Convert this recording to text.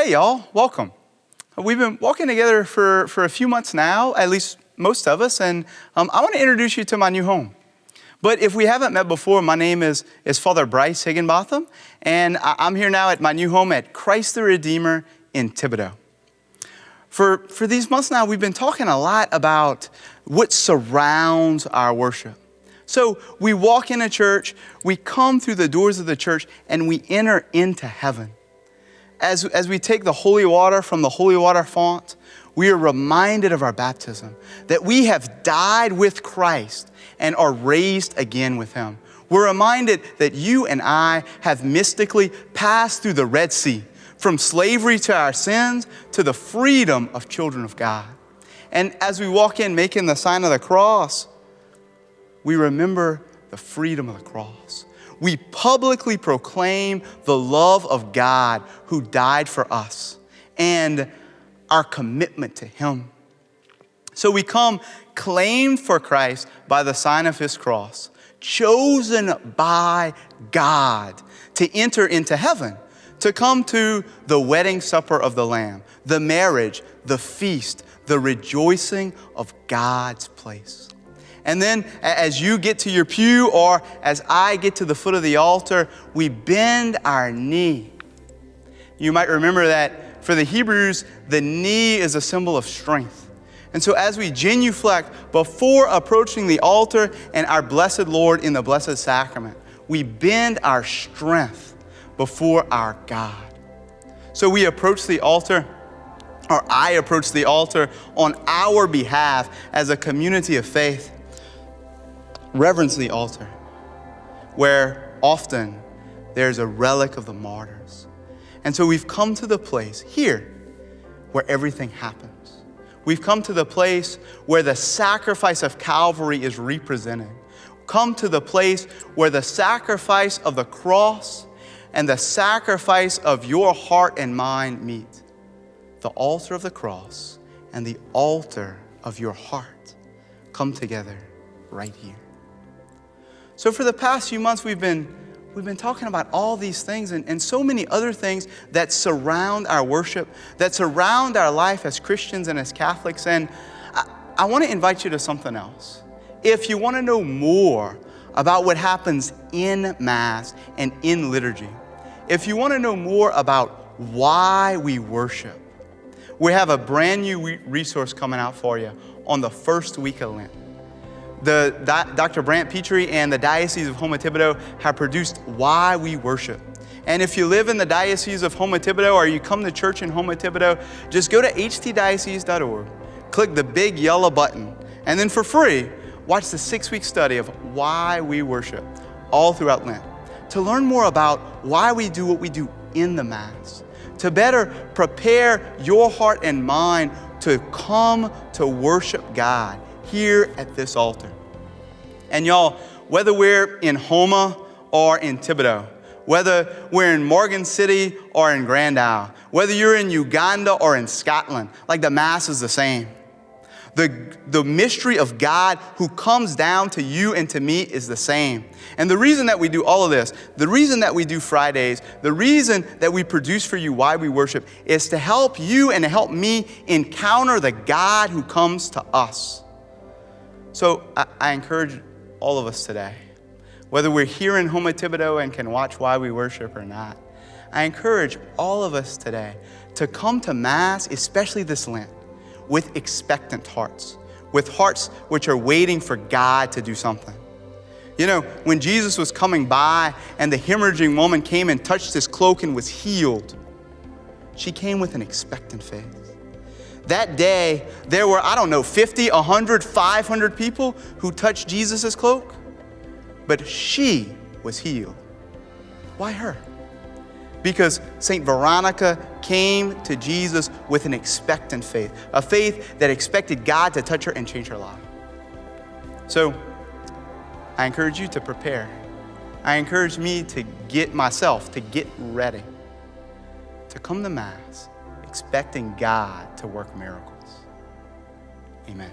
Hey y'all, welcome. We've been walking together for a few months now, at least most of us, and I want to introduce you to my new home. But if we haven't met before, my name is Father Bryce Higginbotham, and I'm here now at my new home at Christ the Redeemer in Thibodaux. For these months now, we've been talking a lot about what surrounds our worship. So we walk in a church, we come through the doors of the church, and we enter into heaven. As we take the holy water from the holy water font, we are reminded of our baptism, that we have died with Christ and are raised again with Him. We're reminded that you and I have mystically passed through the Red Sea, from slavery to our sins to the freedom of children of God. And as we walk in making the sign of the cross, we remember the freedom of the cross. We publicly proclaim the love of God who died for us and our commitment to Him. So we come claimed for Christ by the sign of His cross, chosen by God to enter into heaven, to come to the wedding supper of the Lamb, the marriage, the feast, the rejoicing of God's place. And then as you get to your pew or as I get to the foot of the altar, we bend our knee. You might remember that for the Hebrews, the knee is a symbol of strength. And so as we genuflect before approaching the altar and our blessed Lord in the Blessed Sacrament, we bend our strength before our God. So we approach the altar, or I approach the altar on our behalf as a community of faith. Reverence the altar, where often there's a relic of the martyrs. And so we've come to the place here where everything happens. We've come to the place where the sacrifice of Calvary is represented. Come to the place where the sacrifice of the cross and the sacrifice of your heart and mind meet. The altar of the cross and the altar of your heart come together right here. So for the past few months, we've been talking about all these things and so many other things that surround our worship, that surround our life as Christians and as Catholics. And I want to invite you to something else. If you want to know more about what happens in Mass and in liturgy, if you want to know more about why we worship, we have a brand new resource coming out for you on the first week of Lent. Dr. Brant Petrie and the Diocese of Houma-Thibodaux have produced Why We Worship. And if you live in the Diocese of Houma-Thibodaux or you come to church in Houma-Thibodaux, just go to htdiocese.org, click the big yellow button, and then for free, watch the 6-week study of Why We Worship all throughout Lent to learn more about why we do what we do in the Mass, to better prepare your heart and mind to come to worship God here at this altar. And y'all, whether we're in Houma or in Thibodaux, whether we're in Morgan City or in Grand Isle, whether you're in Uganda or in Scotland, like the Mass is the same. The mystery of God who comes down to you and to me is the same. And the reason that we do all of this, the reason that we do Fridays, the reason that we produce for you Why We Worship is to help you and to help me encounter the God who comes to us. So I encourage all of us today, whether we're here in Houma-Thibodaux and can watch Why We Worship or not, I encourage all of us today to come to Mass, especially this Lent, with expectant hearts, with hearts which are waiting for God to do something. You know, when Jesus was coming by and the hemorrhaging woman came and touched His cloak and was healed, she came with an expectant faith. That day, there were, 50, 100, 500 people who touched Jesus' cloak, but she was healed. Why her? Because St. Veronica came to Jesus with an expectant faith, a faith that expected God to touch her and change her life. So I encourage you to prepare. I encourage me to get ready, to come to Mass, expecting God to work miracles. Amen.